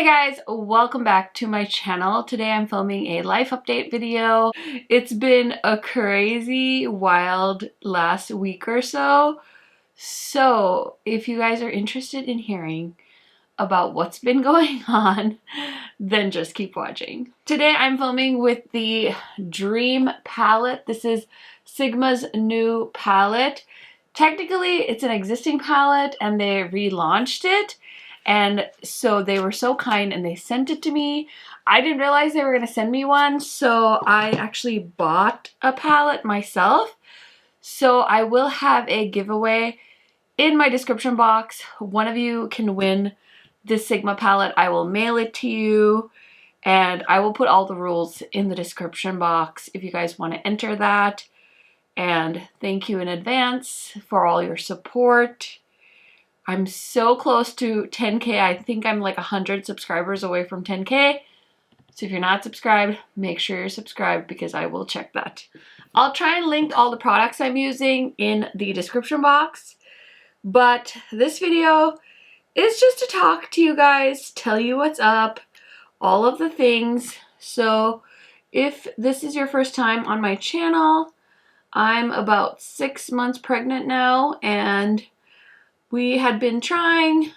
Hey guys, welcome back to my channel. Today I'm filming a life update video. It's been a crazy, wild last week or so. So if you guys are interested in hearing about what's been going on, then just keep watching. Today I'm filming with the Dream palette. This is Sigma's new palette. Technically, it's an existing palette and they relaunched it. And so they were so kind and they sent it to me. I didn't realize they were going to send me one, so I actually bought a palette myself. So I will have a giveaway in my description box. One of you can win this Sigma palette. I will mail it to you and I will put all the rules in the description box if you guys want to enter that. And thank you in advance for all your support. I'm so close to 10K. I think I'm like 100 subscribers away from 10K. So if you're not subscribed, make sure you're subscribed because I will check that. I'll try and link all the products I'm using in the description box. But this video is just to talk to you guys, tell you what's up, all of the things. So if this is your first time on my channel, I'm about 6 months pregnant now, and we had been trying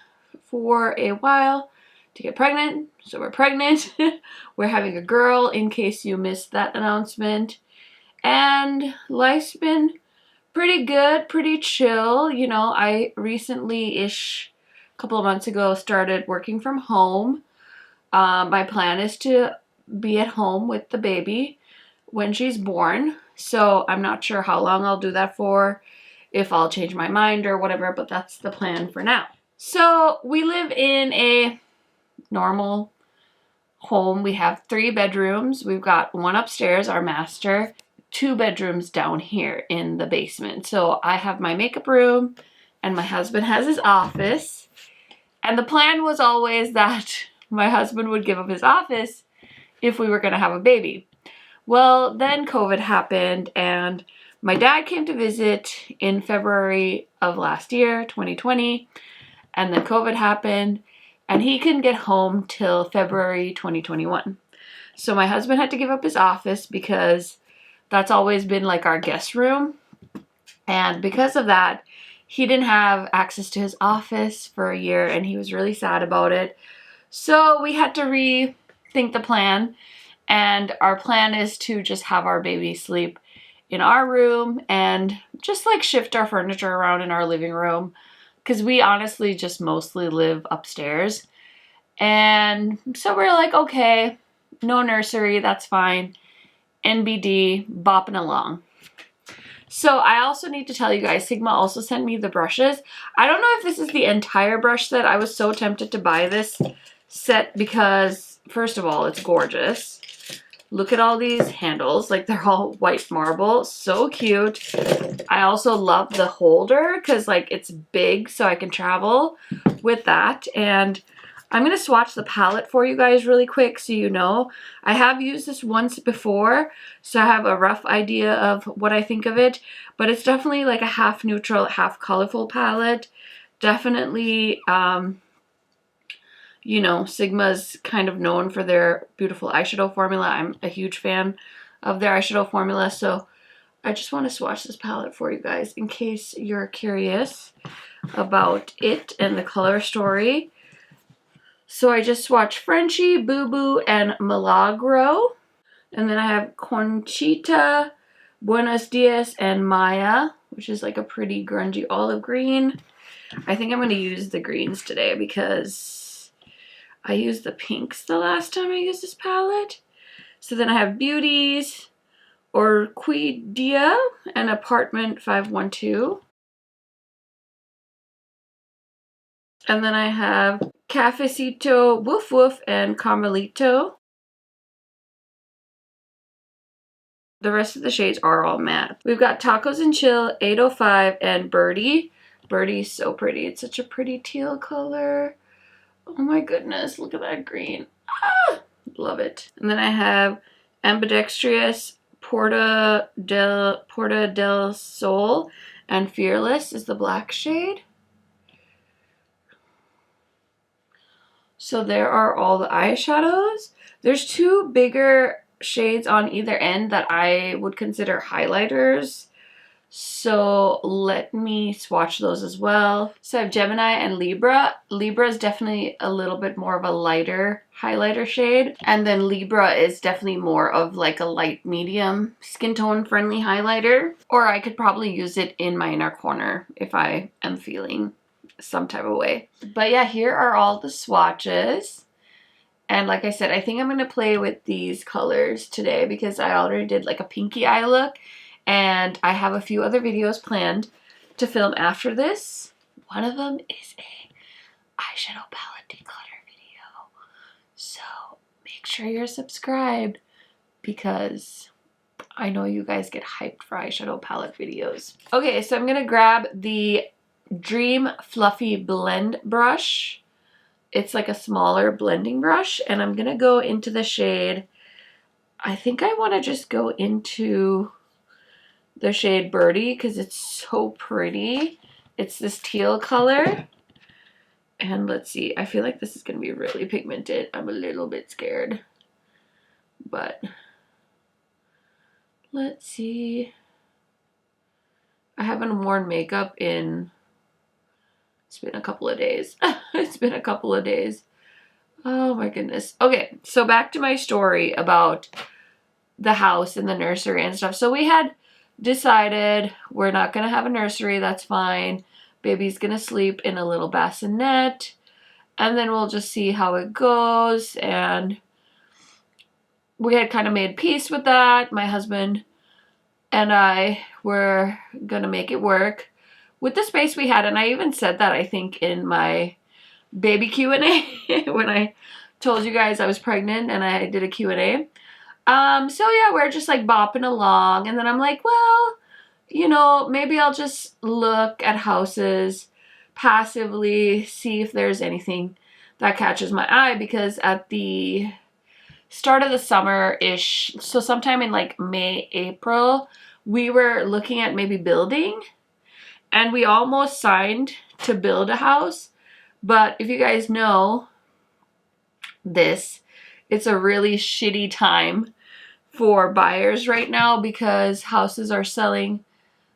for a while to get pregnant, so we're pregnant. We're having a girl, in case you missed that announcement. And life's been pretty good, pretty chill. You know, I recently-ish, a couple of months ago, started working from home. My plan is to be at home with the baby when she's born. So I'm not sure how long I'll do that for, if I'll change my mind or whatever, but that's the plan for now. So we live in a normal home. We have 3 bedrooms. We've got one upstairs, our master, 2 bedrooms down here in the basement. So I have my makeup room and my husband has his office. And the plan was always that my husband would give up his office if we were going to have a baby. Well, then COVID happened and my dad came to visit in February of last year, 2020, and then COVID happened and he couldn't get home till February 2021. So my husband had to give up his office because that's always been like our guest room. And because of that, he didn't have access to his office for a year and he was really sad about it. So we had to rethink the plan, and our plan is to just have our baby sleep in our room and just like shift our furniture around in our living room, because we honestly just mostly live upstairs. And so we're like, okay, no nursery, that's fine. NBD, bopping along. So I also need to tell you guys, Sigma also sent me the brushes. I don't know if this is the entire brush set. I was so tempted to buy this set because, first of all, it's gorgeous. Look at all these handles, like they're all white marble, so cute. I also love the holder because like it's big, so I can travel with that. And I'm going to swatch the palette for you guys really quick so you know. I have used this once before, so I have a rough idea of what I think of it. But it's definitely like a half neutral, half colorful palette. Definitely, you know, Sigma's kind of known for their beautiful eyeshadow formula. I'm a huge fan of their eyeshadow formula, so I just want to swatch this palette for you guys in case you're curious about it and the color story. So I just swatched Frenchie, Boo Boo, and Milagro. And then I have Conchita, Buenos Dias, and Maya, which is like a pretty grungy olive green. I think I'm going to use the greens today because I used the pinks the last time I used this palette. So then I have Beauty's, Orquídea, and Apartment 512. And then I have Cafecito, Woof Woof, and Carmelito. The rest of the shades are all matte. We've got Tacos and Chill, 805, and Birdie. Birdie's so pretty. It's such a pretty teal color. Oh my goodness, look at that green. Ah, love it. And then I have Ambidextrous, Porta del Sol, and Fearless is the black shade. So there are all the eyeshadows. There's two bigger shades on either end that I would consider highlighters. So let me swatch those as well. So I have Gemini and Libra. Libra is definitely a little bit more of a lighter highlighter shade. And then Libra is definitely more of like a light medium skin tone friendly highlighter. Or I could probably use it in my inner corner if I am feeling some type of way. But yeah, here are all the swatches. And like I said, I think I'm going to play with these colors today because I already did like a pinky eye look. And I have a few other videos planned to film after this. One of them is a eyeshadow palette declutter video. So make sure you're subscribed because I know you guys get hyped for eyeshadow palette videos. Okay, so I'm going to grab the Dream Fluffy Blend Brush. It's like a smaller blending brush. And I'm going to go into the shade. I think I want to just go into the shade Birdie because it's so pretty. It's this teal color. And let's see, I feel like this is going to be really pigmented. I'm a little bit scared. But let's see. I haven't worn makeup in, it's been a couple of days. It's been a couple of days. Oh my goodness. Okay, so back to my story about the house and the nursery and stuff. So we had decided we're not going to have a nursery. That's fine. Baby's going to sleep in a little bassinet. And then we'll just see how it goes. And we had kind of made peace with that. My husband and I were going to make it work with the space we had. And I even said that, I think, in my baby Q&A when I told you guys I was pregnant and I did a Q&A. So yeah, we're just like bopping along. And then I'm like, well, you know, maybe I'll just look at houses passively, see if there's anything that catches my eye. Because at the start of the summer-ish, so sometime in like May, April, we were looking at maybe building. And we almost signed to build a house. But if you guys know this, it's a really shitty time for buyers right now because houses are selling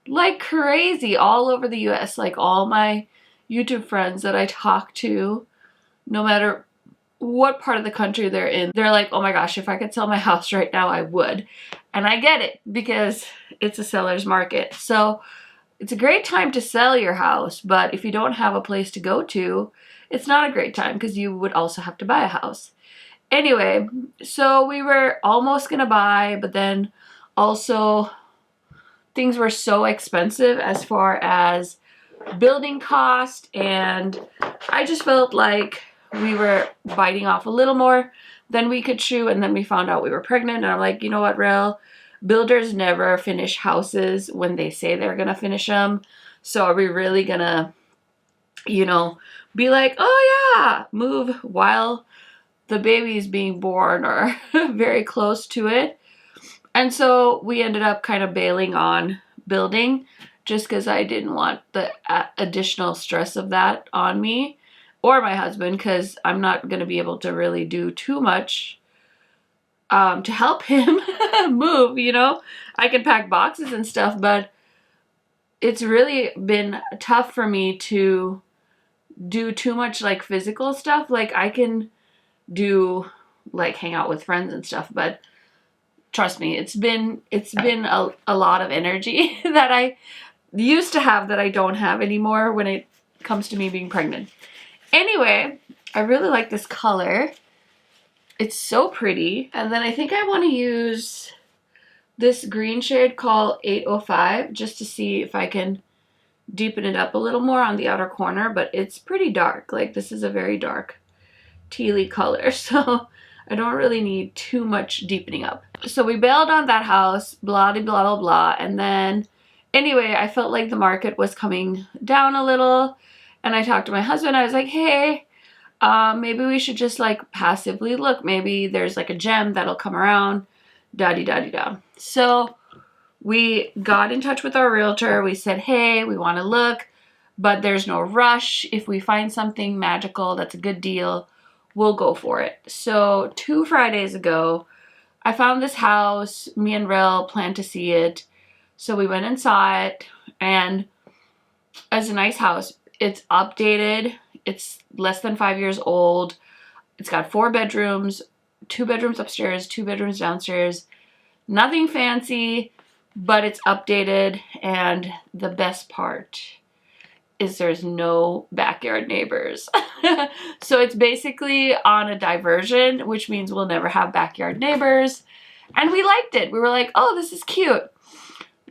like crazy all over the US. Like all my YouTube friends that I talk to, no matter what part of the country they're in, they're like, oh my gosh, if I could sell my house right now, I would. And I get it because it's a seller's market. So it's a great time to sell your house, but if you don't have a place to go to, it's not a great time because you would also have to buy a house. Anyway, so we were almost gonna buy, but then also things were so expensive as far as building cost, and I just felt like we were biting off a little more than we could chew, and then we found out we were pregnant, and I'm like, you know what, Rel? Builders never finish houses when they say they're gonna finish them, so are we really gonna, you know, be like, oh yeah, move while the baby is being born or very close to it? And so we ended up kind of bailing on building just because I didn't want the additional stress of that on me or my husband, because I'm not going to be able to really do too much to help him move, you know. I can pack boxes and stuff, but it's really been tough for me to do too much like physical stuff. Like I can do like hang out with friends and stuff, but trust me, it's been a lot of energy that I used to have that I don't have anymore when it comes to me being pregnant. Anyway, I really like this color. It's so pretty. And then I think I want to use this green shade called 805 just to see if I can deepen it up a little more on the outer corner, but it's pretty dark. Like this is a very dark tealy color, so I don't really need too much deepening up. So we bailed on that house, blah blah blah blah, and then anyway, I felt like the market was coming down a little, and I talked to my husband. I was like, hey, maybe we should just like passively look. Maybe there's like a gem that'll come around, da-di-da-di-da. So we got in touch with our realtor. We said, hey, we want to look, but there's no rush. If we find something magical that's a good deal, we'll go for it. So 2 Fridays ago, I found this house. Me and Rel planned to see it. So we went and saw it, and it's a nice house. It's updated. It's less than 5 years old. It's got 4 bedrooms, 2 bedrooms upstairs, 2 bedrooms downstairs. Nothing fancy, but it's updated, and the best part is there's no backyard neighbors. So it's basically on a diversion, which means we'll never have backyard neighbors. And we liked it. We were like, oh, this is cute.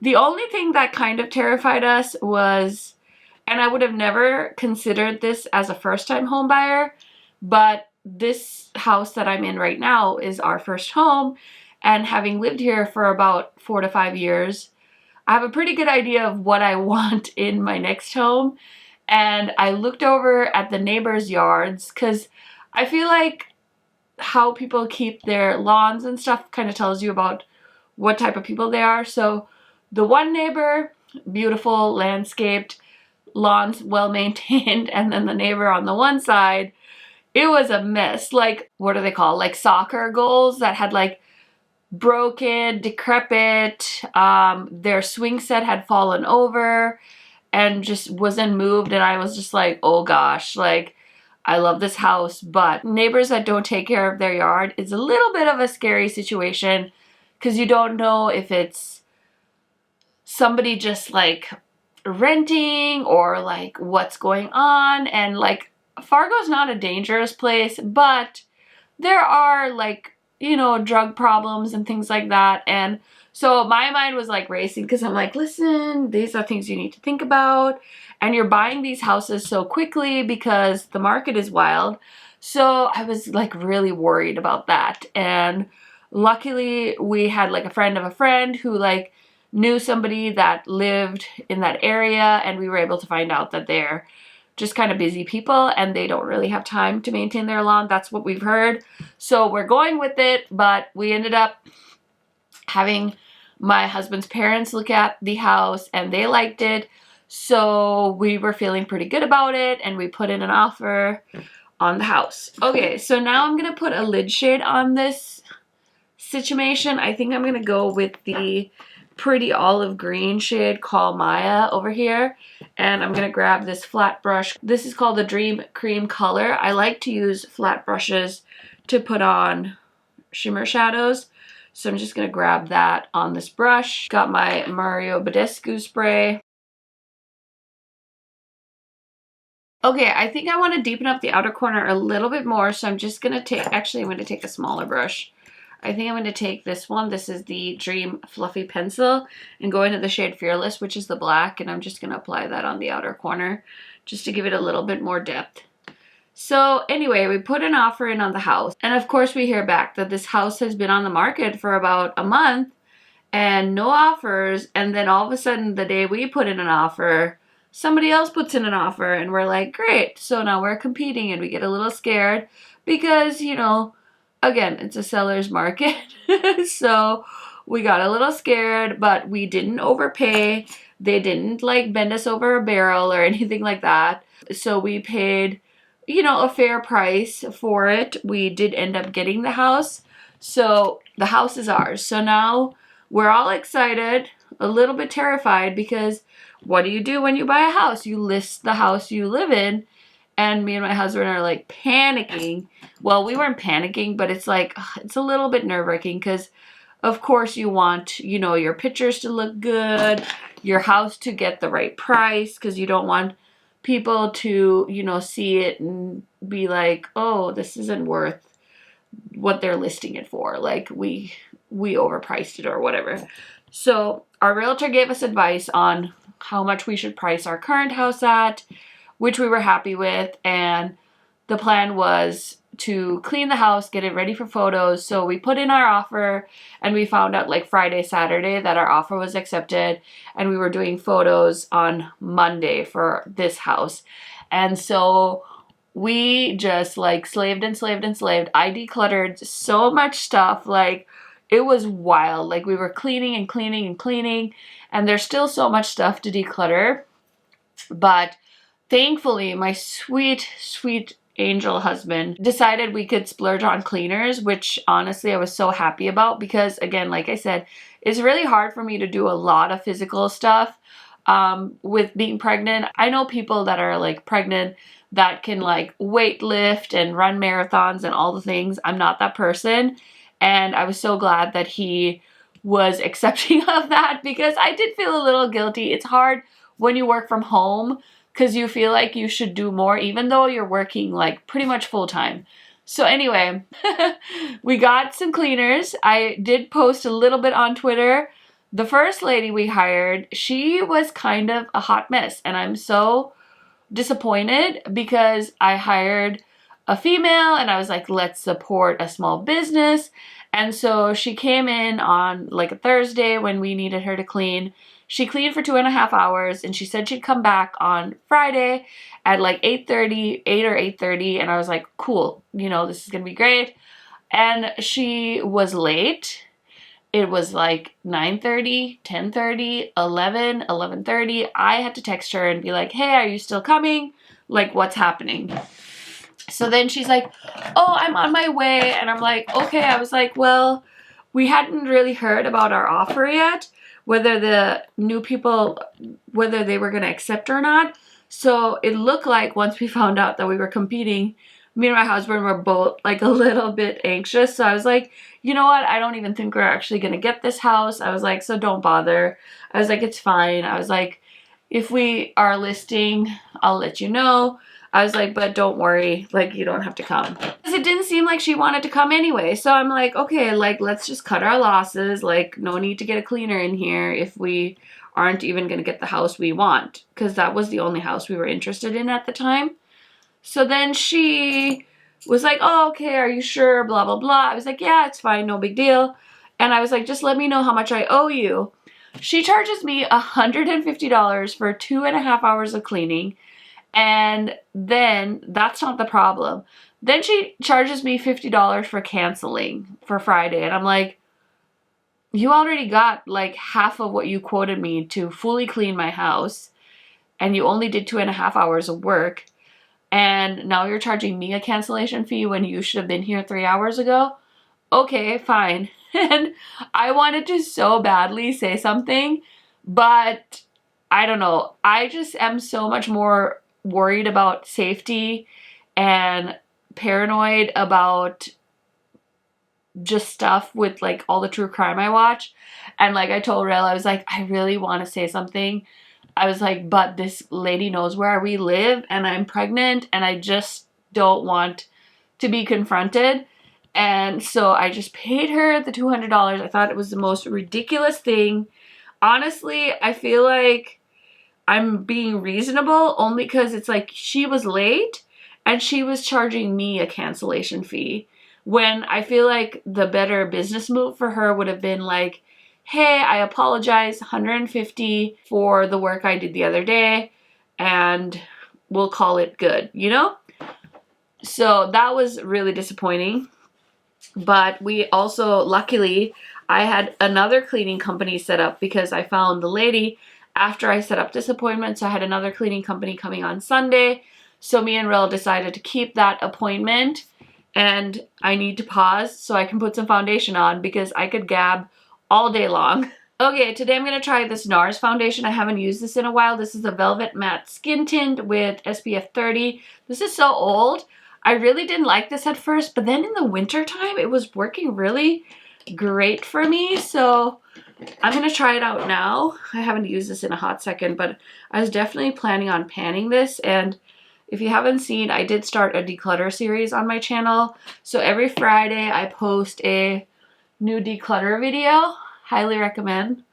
The only thing that kind of terrified us was, and I would have never considered this as a first-time home buyer, but this house that I'm in right now is our first home, and having lived here for about 4 to 5 years, I have a pretty good idea of what I want in my next home. And I looked over at the neighbors' yards because I feel like how people keep their lawns and stuff kind of tells you about what type of people they are. So the one neighbor, beautiful, landscaped, lawns well maintained, and then the neighbor on the one side, it was a mess. Like, what do they call? Like soccer goals that had like broken, decrepit, their swing set had fallen over and just wasn't moved, and I was just like, oh gosh, like, I love this house, but neighbors that don't take care of their yard is a little bit of a scary situation because you don't know if it's somebody just like renting or like what's going on. And like, Fargo's not a dangerous place, but there are like, you know, drug problems and things like that. And so my mind was like racing because I'm like, listen, these are things you need to think about. And you're buying these houses so quickly because the market is wild. So I was like really worried about that. And luckily we had like a friend of a friend who like knew somebody that lived in that area, and we were able to find out that they're just kind of busy people and they don't really have time to maintain their lawn. That's what we've heard. So we're going with it, but we ended up having my husband's parents look at the house and they liked it. So we were feeling pretty good about it, and we put in an offer on the house. Okay, so now I'm going to put a lid shade on this situation. I think I'm going to go with the pretty olive green shade called Maya over here, and I'm gonna grab this flat brush. This is called the Dream Cream Color. I like to use flat brushes to put on shimmer shadows, so I'm just gonna grab that on this brush. Got my Mario Badescu spray. Okay, I think I want to deepen up the outer corner a little bit more, so I'm just gonna take, actually I'm gonna take a smaller brush. I think I'm going to take this one. This is the Dream Fluffy Pencil, and go into the shade Fearless, which is the black, and I'm just going to apply that on the outer corner just to give it a little bit more depth. So anyway, we put an offer in on the house, and of course we hear back that this house has been on the market for about a month and no offers, and then all of a sudden the day we put in an offer, somebody else puts in an offer, and we're like, great. So now we're competing, and we get a little scared because, you know, again, it's a seller's market. So we got a little scared, but we didn't overpay. They didn't like bend us over a barrel or anything like that. So we paid, you know, a fair price for it. We did end up getting the house. So the house is ours. So now we're all excited, a little bit terrified, because what do you do when you buy a house? You list the house you live in. And me and my husband are like panicking. Well, we weren't panicking, but it's like, it's a little bit nerve-wracking because of course you want, you know, your pictures to look good, your house to get the right price, because you don't want people to, you know, see it and be like, oh, this isn't worth what they're listing it for. Like we overpriced it or whatever. So our realtor gave us advice on how much we should price our current house at, which we were happy with, and the plan was to clean the house, get it ready for photos. So we put in our offer, and we found out like Friday, Saturday that our offer was accepted, and we were doing photos on Monday for this house. And so we just like slaved and slaved and slaved. I decluttered so much stuff, like it was wild. Like we were cleaning and cleaning and cleaning, and there's still so much stuff to declutter, but thankfully, my sweet, sweet angel husband decided we could splurge on cleaners, which honestly I was so happy about because, again, like I said, it's really hard for me to do a lot of physical stuff with being pregnant. I know people that are like pregnant that can like weight lift and run marathons and all the things. I'm not that person, and I was so glad that he was accepting of that because I did feel a little guilty. It's hard when you work from home because you feel like you should do more even though you're working like pretty much full time. So anyway, we got some cleaners. I did post a little bit on Twitter. The first lady we hired, she was kind of a hot mess, and I'm so disappointed because I hired a female and I was like, let's support a small business. And so she came in on like a Thursday when we needed her to clean. She cleaned for 2.5 hours and she said she'd come back on Friday at like 8:30, 8 or 8:30. And I was like, cool, you know, this is gonna be great. And she was late. It was like 9:30, 10:30, 11, 11:30. I had to text her and be like, hey, are you still coming? Like, what's happening? So then she's like, oh, I'm on my way. And I'm like, okay. I was like, well, we hadn't really heard about our offer yet, whether the new people, whether they were going to accept or not. So it looked like once we found out that we were competing, me and my husband were both like a little bit anxious. So I was like, you know what? I don't even think we're actually going to get this house. I was like, so don't bother. I was like, it's fine. I was like, if we are listing, I'll let you know. I was like, but don't worry, like, you don't have to come. Because it didn't seem like she wanted to come anyway. So I'm like, okay, like, let's just cut our losses. Like, no need to get a cleaner in here if we aren't even going to get the house we want. Because that was the only house we were interested in at the time. So then she was like, oh, okay, are you sure? Blah, blah, blah. I was like, yeah, it's fine, no big deal. And I was like, just let me know how much I owe you. She charges me $150 for 2.5 hours of cleaning. And then that's not the problem. Then she charges me $50 for canceling for Friday. And I'm like, you already got like half of what you quoted me to fully clean my house. And you only did 2.5 hours of work. And now you're charging me a cancellation fee when you should have been here 3 hours ago? Okay, fine. And I wanted to so badly say something, but I don't know. I just am so much more worried about safety and paranoid about just stuff with like all the true crime I watch. And like I told Rael, I was like, I really want to say something. I was like, but this lady knows where we live and I'm pregnant and I just don't want to be confronted. And so I just paid her the $200. I thought it was the most ridiculous thing. Honestly, I feel like I'm being reasonable only because it's like she was late and she was charging me a cancellation fee, when I feel like the better business move for her would have been like, hey, I apologize, $150 for the work I did the other day and we'll call it good, you know? So that was really disappointing. But we also, luckily, I had another cleaning company set up because I found the lady after I set up this appointment. So I had another cleaning company coming on Sunday. So me and Rel decided to keep that appointment, and I need to pause so I can put some foundation on because I could gab all day long. Okay, today I'm going to try this NARS foundation. I haven't used this in a while. This is a Velvet Matte Skin Tint with SPF 30. This is so old. I really didn't like this at first, but then in the winter time, it was working really great for me. So I'm going to try it out now. I haven't used this in a hot second, but I was definitely planning on panning this. And if you haven't seen, I did start a declutter series on my channel. So every Friday I post a new declutter video. Highly recommend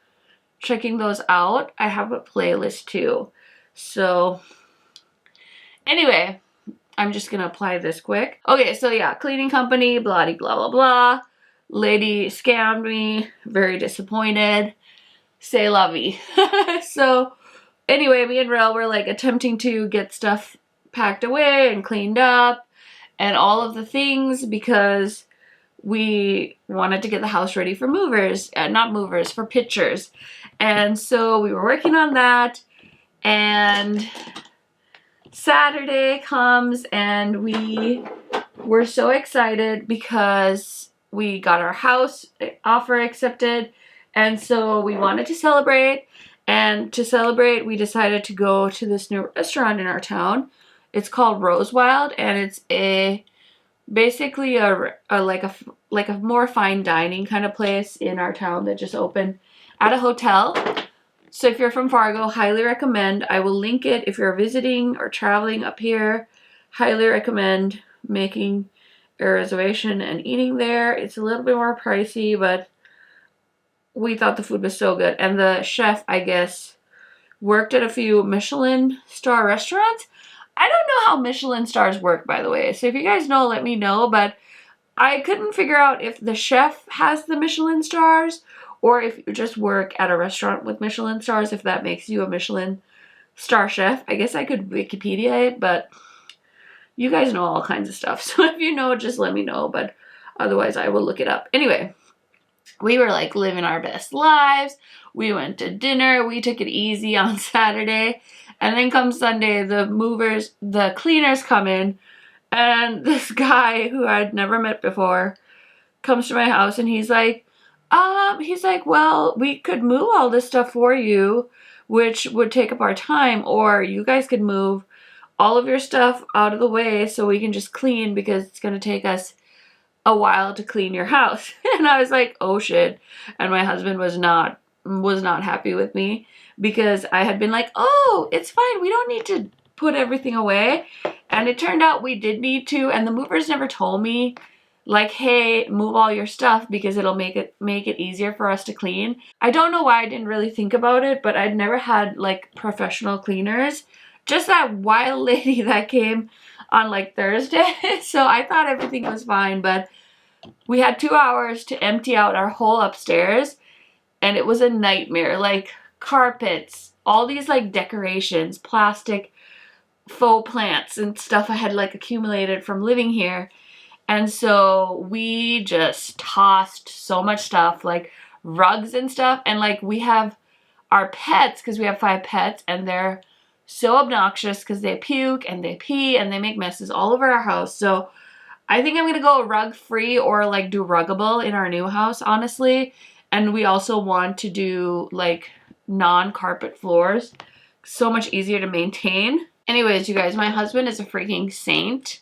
checking those out. I have a playlist too. So anyway, I'm just gonna apply this quick. Okay, so yeah, cleaning company, blah, blah, blah, blah. Lady scammed me, very disappointed. C'est la vie. So anyway, me and Rel were like attempting to get stuff packed away and cleaned up and all of the things because we wanted to get the house ready for movers, not movers, for pictures. And so we were working on that, and Saturday comes and we were so excited because we got our house offer accepted, and so we wanted to celebrate. And to celebrate, we decided to go to this new restaurant in our town. It's called Rose Wild, and it's basically like a more fine dining kind of place in our town that just opened at a hotel. So if you're from Fargo, highly recommend. I will link it if you're visiting or traveling up here. Highly recommend making a reservation and eating there. It's a little bit more pricey, but we thought the food was so good. And the chef, I guess, worked at a few Michelin star restaurants. I don't know how Michelin stars work, by the way. So if you guys know, let me know. But I couldn't figure out if the chef has the Michelin stars or if you just work at a restaurant with Michelin stars, if that makes you a Michelin star chef. I guess I could Wikipedia it, but you guys know all kinds of stuff. So if you know, just let me know. But otherwise, I will look it up. Anyway, we were like living our best lives. We went to dinner. We took it easy on Saturday. And then come Sunday, the cleaners come in. And this guy who I'd never met before comes to my house and he's like, well, we could move all this stuff for you, which would take up our time, or you guys could move all of your stuff out of the way so we can just clean because it's going to take us a while to clean your house. And I was like, oh shit. And my husband was not happy with me because I had been like, oh, it's fine. We don't need to put everything away. And it turned out we did need to, and the movers never told me like, hey, move all your stuff because it'll make it easier for us to clean. I don't know why I didn't really think about it, but I'd never had like professional cleaners. Just that wild lady that came on like Thursday. So I thought everything was fine, but we had 2 hours to empty out our whole upstairs and it was a nightmare. Like carpets, all these like decorations, plastic faux plants and stuff I had like accumulated from living here. And so we just tossed so much stuff, like rugs and stuff. And like we have our pets, because we have 5 pets, and they're so obnoxious because they puke and they pee and they make messes all over our house. So I think I'm going to go rug free or like do ruggable in our new house, honestly. And we also want to do like non-carpet floors. So much easier to maintain. Anyways, you guys, my husband is a freaking saint.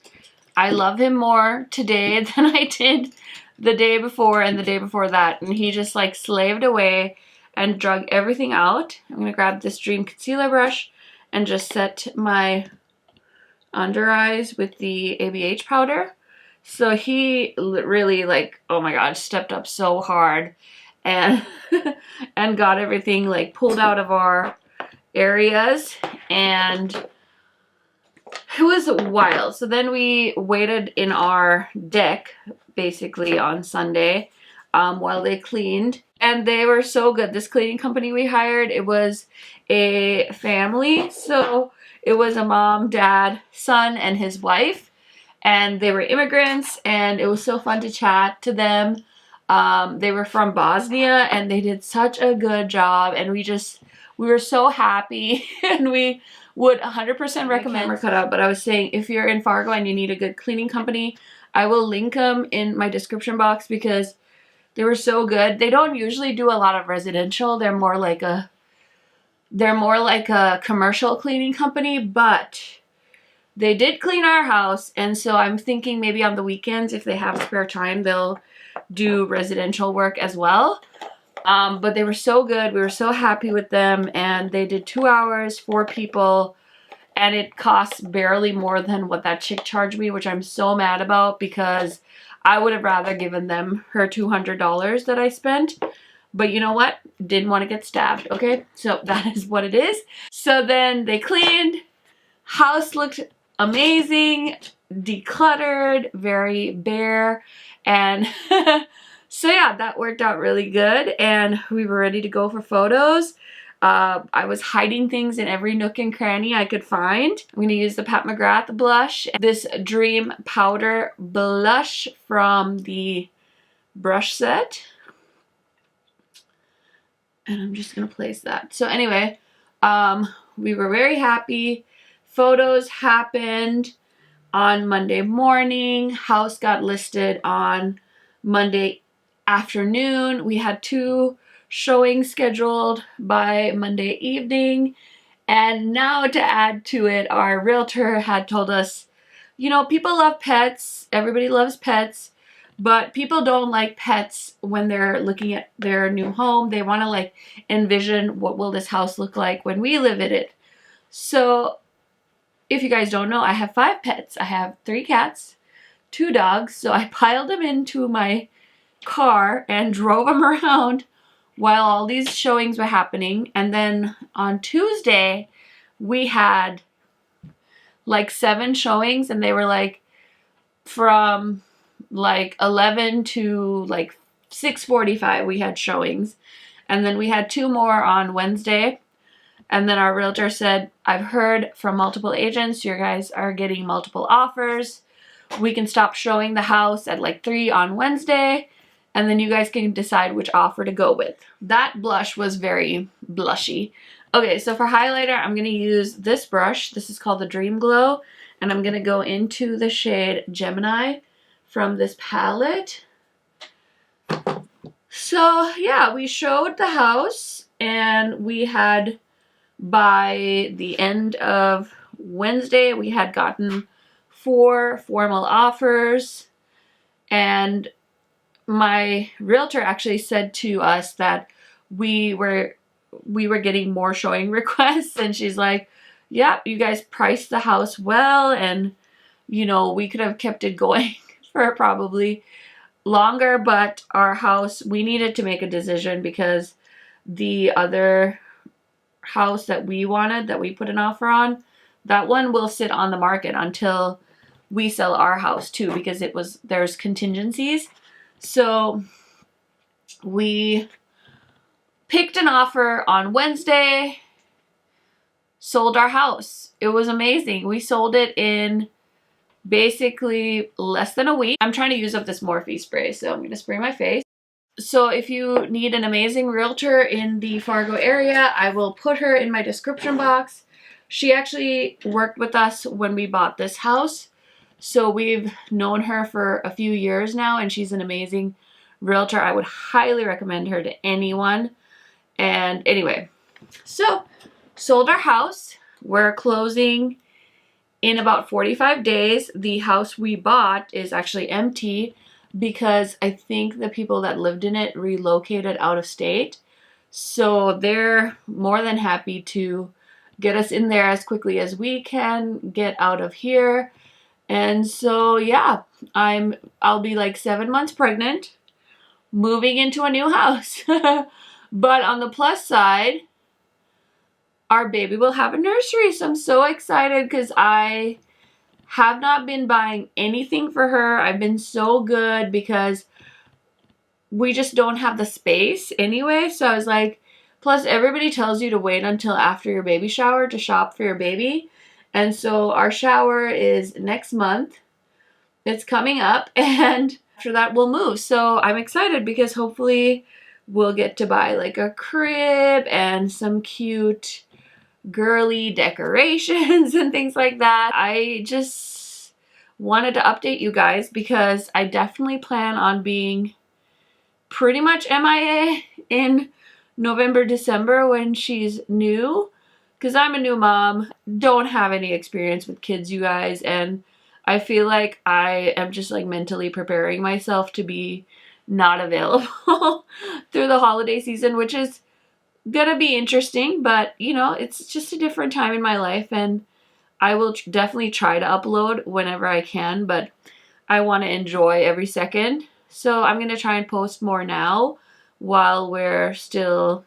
I love him more today than I did the day before and the day before that. And he just like slaved away and drug everything out. I'm going to grab this Dream Concealer brush and just set my under eyes with the ABH powder. So he really like, oh my god, stepped up so hard and and got everything like pulled out of our areas, and it was wild. So then we waited in our deck basically on Sunday while they cleaned, and they were so good. This cleaning company we hired, it was a family. So it was a mom, dad, son, and his wife, and they were immigrants, and it was so fun to chat to them. They were from Bosnia, and they did such a good job, and we were so happy, and we would 100% recommend. My camera cut out, but I was saying if you're in Fargo and you need a good cleaning company, I will link them in my description box because they were so good. They don't usually do a lot of residential. They're more like a commercial cleaning company, but they did clean our house, and so I'm thinking maybe on the weekends, if they have spare time, they'll do residential work as well. But they were so good. We were so happy with them, and they did 2 hours, 4 people, and it costs barely more than what that chick charged me, which I'm so mad about because I would have rather given them her $200 that I spent. But you know what? Didn't want to get stabbed, okay? So that is what it is. So then they cleaned. House looked amazing, decluttered, very bare, and so yeah, that worked out really good, and we were ready to go for photos. I was hiding things in every nook and cranny I could find. I'm going to use the Pat McGrath blush, this Dream Powder blush from the brush set, and I'm just going to place that. So anyway, we were very happy, Photos happened on Monday morning. House got listed on Monday afternoon. We had 2 showings scheduled by Monday evening. And now to add to it, our realtor had told us, you know, people love pets. Everybody loves pets. But people don't like pets when they're looking at their new home. They want to like envision what will this house look like when we live in it. So if you guys don't know, I have 5 pets. I have 3 cats, 2 dogs. So I piled them into my car and drove them around while all these showings were happening. And then on Tuesday, we had like 7 showings, and they were like from like 11 to like 6:45 we had showings. And then we had 2 more on Wednesday. And then our realtor said, I've heard from multiple agents, you guys are getting multiple offers. We can stop showing the house at like 3 on Wednesday, and then you guys can decide which offer to go with. That blush was very blushy. Okay, so for highlighter, I'm going to use this brush. This is called the Dream Glow, and I'm going to go into the shade Gemini from this palette. So yeah, we showed the house, and we had, by the end of Wednesday, we had gotten 4 formal offers, and my realtor actually said to us that we were getting more showing requests, and she's like, yeah, you guys priced the house well, and you know, we could have kept it going for probably longer, but our house, we needed to make a decision because the other house that we wanted, that we put an offer on, that one will sit on the market until we sell our house too, because there's contingencies. So we picked an offer on Wednesday, sold our house. It was amazing. We sold it in basically less than a week. I'm trying to use up this Morphe spray, so I'm going to spray my face. So if you need an amazing realtor in the Fargo area, I will put her in my description box. She actually worked with us when we bought this house. So we've known her for a few years now, and she's an amazing realtor. I would highly recommend her to anyone. And anyway, so sold our house. We're closing in about 45 days. The house we bought is actually empty because I think the people that lived in it relocated out of state. So they're more than happy to get us in there as quickly as we can get out of here. And so yeah, I'll be like 7 months pregnant, moving into a new house. But on the plus side, our baby will have a nursery. So I'm so excited because I have not been buying anything for her. I've been so good because we just don't have the space anyway. So I was like, plus everybody tells you to wait until after your baby shower to shop for your baby. And so our shower is next month. It's coming up, and after that we'll move. So I'm excited because hopefully we'll get to buy like a crib and some cute girly decorations and things like that. I just wanted to update you guys because I definitely plan on being pretty much MIA in November, December when she's new, because I'm a new mom, don't have any experience with kids, you guys, and I feel like I am just like mentally preparing myself to be not available through the holiday season, which is gonna be interesting, but you know, it's just a different time in my life, and I will definitely try to upload whenever I can, but I want to enjoy every second. So I'm gonna try and post more now while we're still,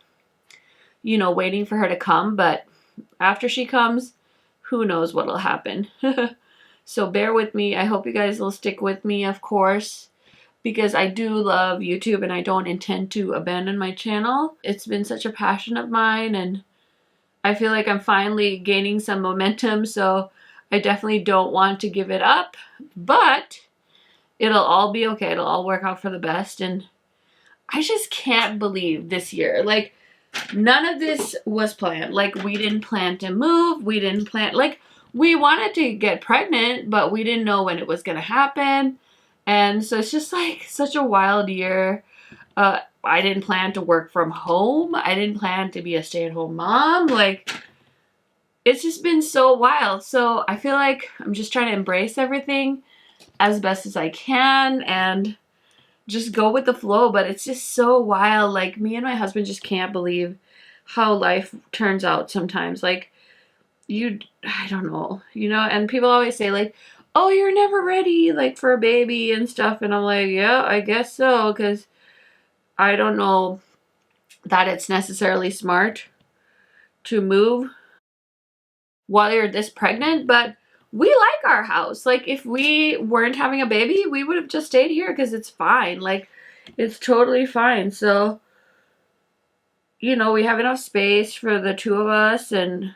you know, waiting for her to come, but after she comes, who knows what'll happen. So bear with me. I hope you guys will stick with me, of course, because I do love YouTube and I don't intend to abandon my channel. It's been such a passion of mine, and I feel like I'm finally gaining some momentum, so I definitely don't want to give it up, but it'll all be okay. It'll all work out for the best, and I just can't believe this year. Like, none of this was planned. Like, we didn't plan to move. We didn't plan, like, we wanted to get pregnant, but we didn't know when it was gonna happen. And so it's just like such a wild year. I didn't plan to work from home. I didn't plan to be a stay-at-home mom. Like, it's just been so wild. So I feel like I'm just trying to embrace everything as best as I can and just go with the flow. But it's just so wild. Like, me and my husband just can't believe how life turns out sometimes. Like, I don't know, you know, and people always say like, oh, you're never ready like for a baby and stuff. And I'm like, yeah, I guess so. Because I don't know that it's necessarily smart to move while you're this pregnant, but we like our house. Like, if we weren't having a baby, we would have just stayed here because it's fine. Like, it's totally fine. So, you know, we have enough space for the two of us, and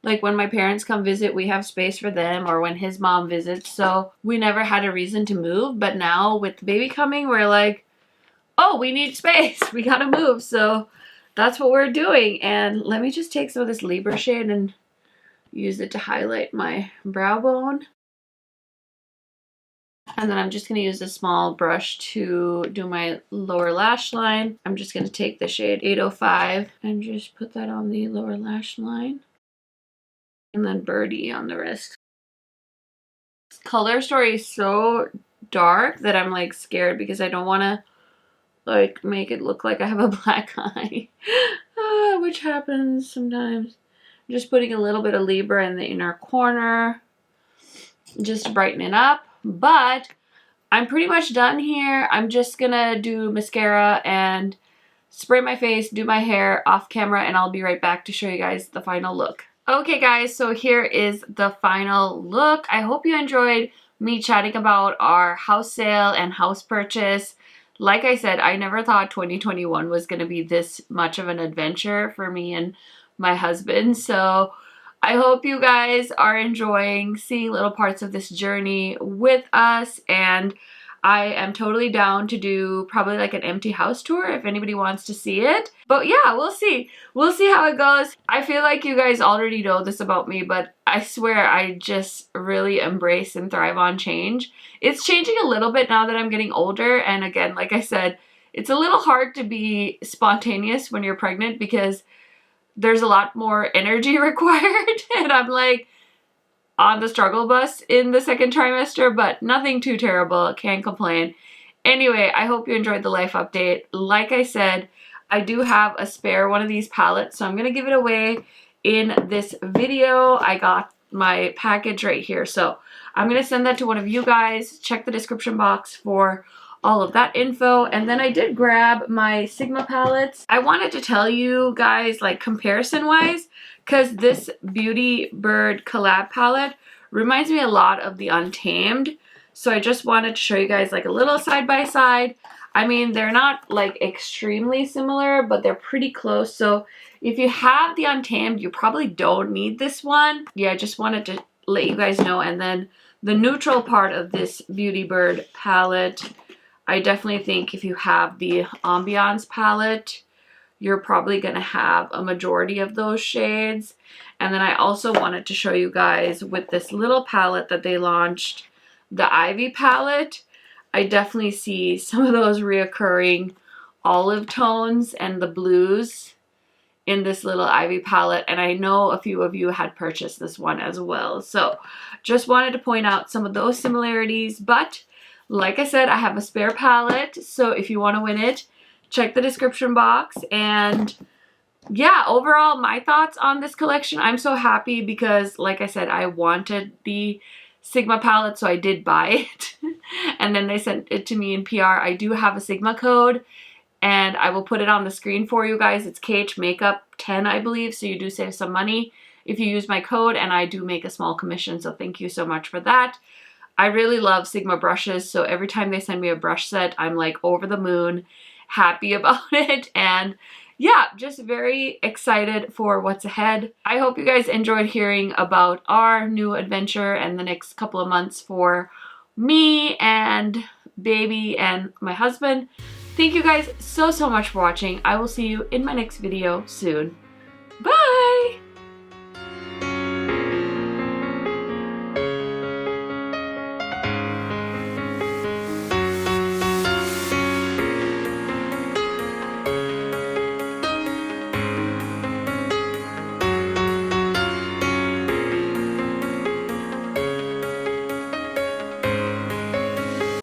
like when my parents come visit, we have space for them, or when his mom visits. So we never had a reason to move, but now with the baby coming, we're like, oh, we need space. We gotta move. So that's what we're doing. And let me just take some of this Libra shade and use it to highlight my brow bone. And then I'm just going to use a small brush to do my lower lash line. I'm just going to take the shade 805 and just put that on the lower lash line. And then Birdie on the wrist. This color story is so dark that I'm like scared because I don't want to like make it look like I have a black eye. Which happens sometimes. I'm just putting a little bit of Libra in the inner corner just to brighten it up. But I'm pretty much done here. I'm just gonna do mascara and spray my face, do my hair off camera, and I'll be right back to show you guys the final look. Okay guys, so here is the final look. I hope you enjoyed me chatting about our house sale and house purchase. Like I said, I never thought 2021 was gonna be this much of an adventure for me and my husband. So I hope you guys are enjoying seeing little parts of this journey with us, and I am totally down to do probably like an empty house tour if anybody wants to see it. But yeah, we'll see. We'll see how it goes. I feel like you guys already know this about me, but I swear I just really embrace and thrive on change. It's changing a little bit now that I'm getting older, and again, like I said, it's a little hard to be spontaneous when you're pregnant because there's a lot more energy required, and I'm like on the struggle bus in the second trimester, but nothing too terrible. Can't complain. Anyway, I hope you enjoyed the life update. Like I said, I do have a spare one of these palettes, so I'm going to give it away in this video. I got my package right here, so I'm going to send that to one of you guys. Check the description box for all of that info. And then I did grab my Sigma palettes. I wanted to tell you guys, like, comparison wise, because this Beautybird collab palette reminds me a lot of the Untamed. So I just wanted to show you guys like a little side by side. I mean, they're not like extremely similar, but they're pretty close. So if you have the Untamed, you probably don't need this one. Yeah, I just wanted to let you guys know. And then the neutral part of this Beautybird palette, I definitely think if you have the Ambiance palette, you're probably going to have a majority of those shades. And then I also wanted to show you guys with this little palette that they launched, the Ivy palette. I definitely see some of those reoccurring olive tones and the blues in this little Ivy palette. And I know a few of you had purchased this one as well. So just wanted to point out some of those similarities. But like I said, I have a spare palette, so if you want to win it, check the description box. And yeah, overall, my thoughts on this collection, I'm so happy because, like I said, I wanted the Sigma palette, so I did buy it. And then they sent it to me in PR. I do have a Sigma code, and I will put it on the screen for you guys. It's KH Makeup 10, I believe, so you do save some money if you use my code, and I do make a small commission, so thank you so much for that. I really love Sigma brushes, so every time they send me a brush set, I'm like over the moon, happy about it, and yeah, just very excited for what's ahead. I hope you guys enjoyed hearing about our new adventure and the next couple of months for me and baby and my husband. Thank you guys so much for watching. I will see you in my next video soon.